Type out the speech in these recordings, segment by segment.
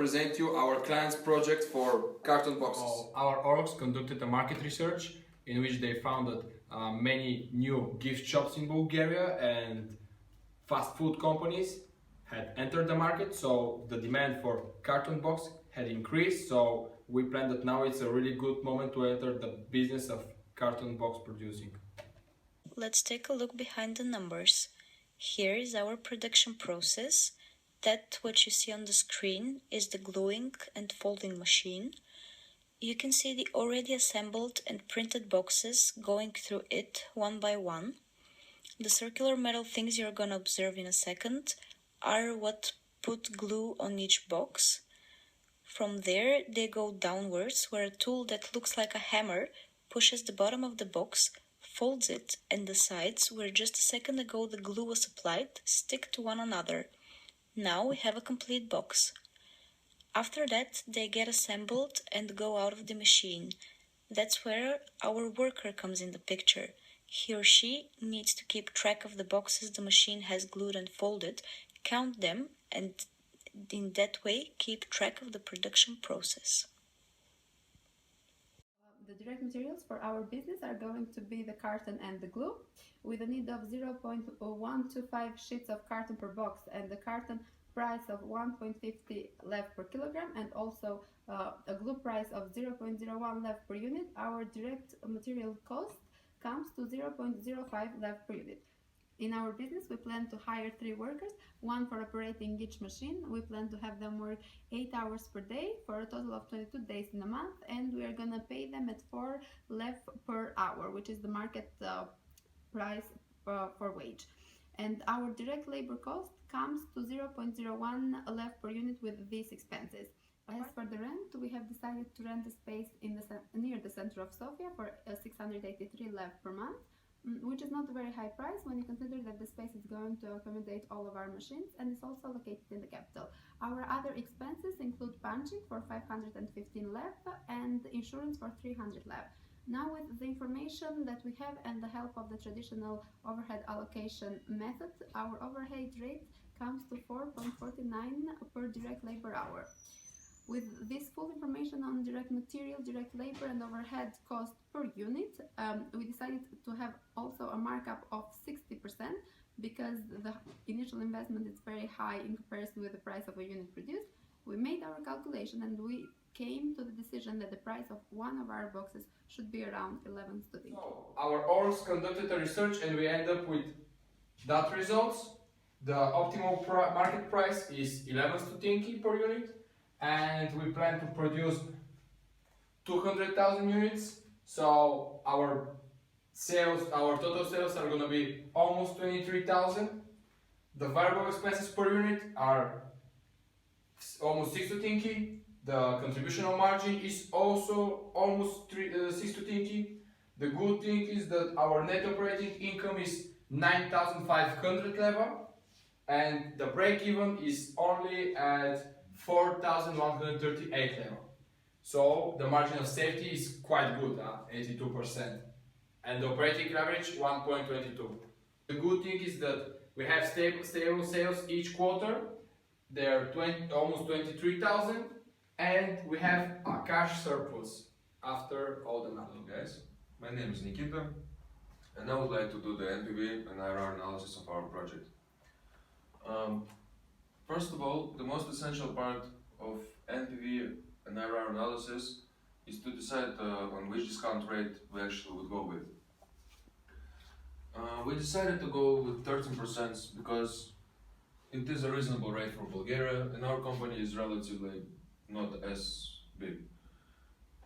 present you our client's project for carton boxes. Our orgs conducted a market research in which they found that many new gift shops in Bulgaria and fast food companies had entered the market, so the demand for carton box had increased. So we planned that now it's a really good moment to enter the business of carton box producing. Let's take a look behind the numbers. Here is our production process. That what you see on the screen is the gluing and folding machine. You can see the already assembled and printed boxes going through it one by one. The circular metal things you're gonna observe in a second are what put glue on each box. From there, they go downwards, where a tool that looks like a hammer pushes the bottom of the box, folds it, and the sides, where just a second ago the glue was applied, stick to one another. Now we have a complete box. After that, they get assembled and go out of the machine. That's where our worker comes in the picture. He or she needs to keep track of the boxes the machine has glued and folded, count them, and in that way keep track of the production process. The direct materials for our business are going to be the carton and the glue, with a need of 0.125 sheets of carton per box and the carton price of 1.50 lev per kilogram, and also a glue price of 0.01 lev per unit. Our direct material cost comes to 0.05 lev per unit. In our business, we plan to hire 3 workers, 1 for operating each machine. We plan to have them work 8 hours per day for a total of 22 days in a month, and we are gonna pay them at 4 lev per hour, which is the market price for wage. And our direct labor cost comes to 0.01 lev per unit with these expenses. As for the rent, we have decided to rent a space near the center of Sofia for 683 lev per month, which is not a very high price when you consider that the space is going to accommodate all of our machines and is also located in the capital. Our other expenses include punching for 515 lev and insurance for 300 lev. Now, with the information that we have and the help of the traditional overhead allocation method, our overhead rate comes to 4.49 per direct labor hour. With this full information on direct material, direct labor, and overhead cost per unit, we decided to have also a markup of 60% because the initial investment is very high in comparison with the price of a unit produced. We made our calculation and we came to the decision that the price of one of our boxes should be around 11 zloty. So our orgs conducted a research and we end up with that results. The optimal market price is 11 zloty per unit, and we plan to produce 200,000 units. So our total sales are going to be almost 23,000. The variable expenses per unit are almost 6 zloty. The contributional margin is also almost 6 zloty. The good thing is that our net operating income is 9,500 level, and the break even is only at 4,138 level. So the margin of safety is quite good at 82%, and the operating leverage 1.22. The good thing is that we have stable sales each quarter. They are almost 23,000, and we have a cash surplus after all the math. Hello guys, my name is Nikita, and I would like to do the NPV and IRR analysis of our project. First of all, the most essential part of NPV and IRR analysis is to decide on which discount rate we actually would go with. We decided to go with 13% because it is a reasonable rate for Bulgaria and our company is relatively not as big.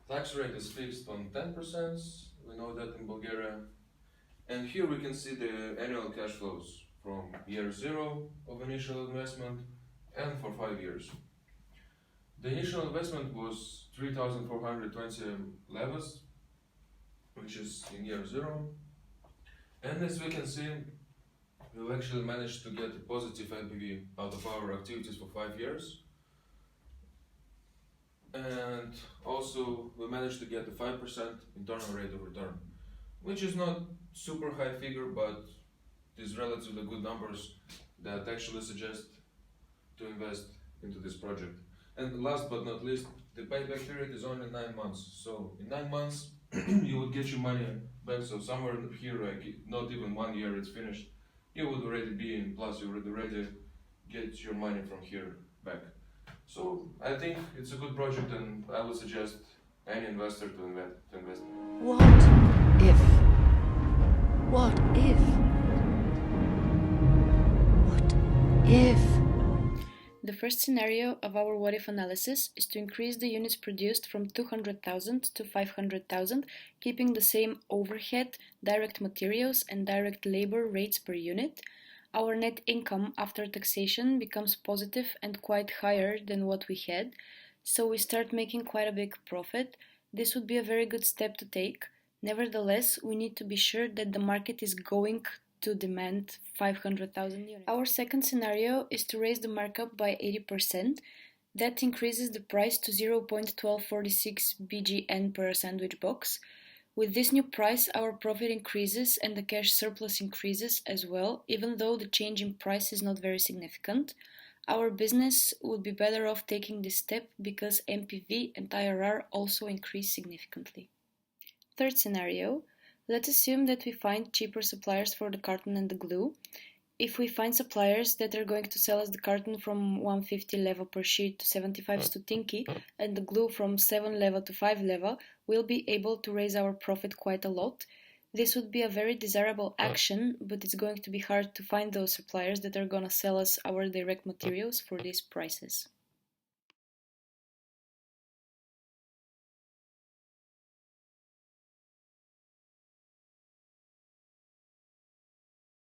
Tax rate is fixed on 10%, we know that in Bulgaria. And here we can see the annual cash flows from year 0 of initial investment and for 5 years. The initial investment was 3,420 levels, which is in year 0. And as we can see, we've actually managed to get a positive NPV out of our activities for 5 years. And also we managed to get a 5% internal rate of return, which is not super high figure, but is relatively good numbers that actually suggest to invest into this project. And last but not least, the payback period is only 9 months. So in 9 months, you would get your money back. So somewhere here, like not even 1 year, it's finished. You would already be in plus. You would already get your money from here back. So I think it's a good project, and I would suggest any investor to invest. What if? What if? What if? The first scenario of our what if analysis is to increase the units produced from 200,000 to 500,000, keeping the same overhead, direct materials, and direct labor rates per unit. Our net income after taxation becomes positive and quite higher than what we had, so we start making quite a big profit. This would be a very good step to take. Nevertheless, we need to be sure that the market is going to demand 500,000 units. Our second scenario is to raise the markup by 80%. That increases the price to 0.1246 BGN per sandwich box. With this new price, our profit increases and the cash surplus increases as well, even though the change in price is not very significant. Our business would be better off taking this step because MPV and IRR also increase significantly. Third scenario. Let's assume that we find cheaper suppliers for the carton and the glue. If we find suppliers that are going to sell us the carton from 150 level per sheet to 75 stutinki and the glue from 7 level to 5 level, we'll be able to raise our profit quite a lot. This would be a very desirable action, but it's going to be hard to find those suppliers that are going to sell us our direct materials for these prices.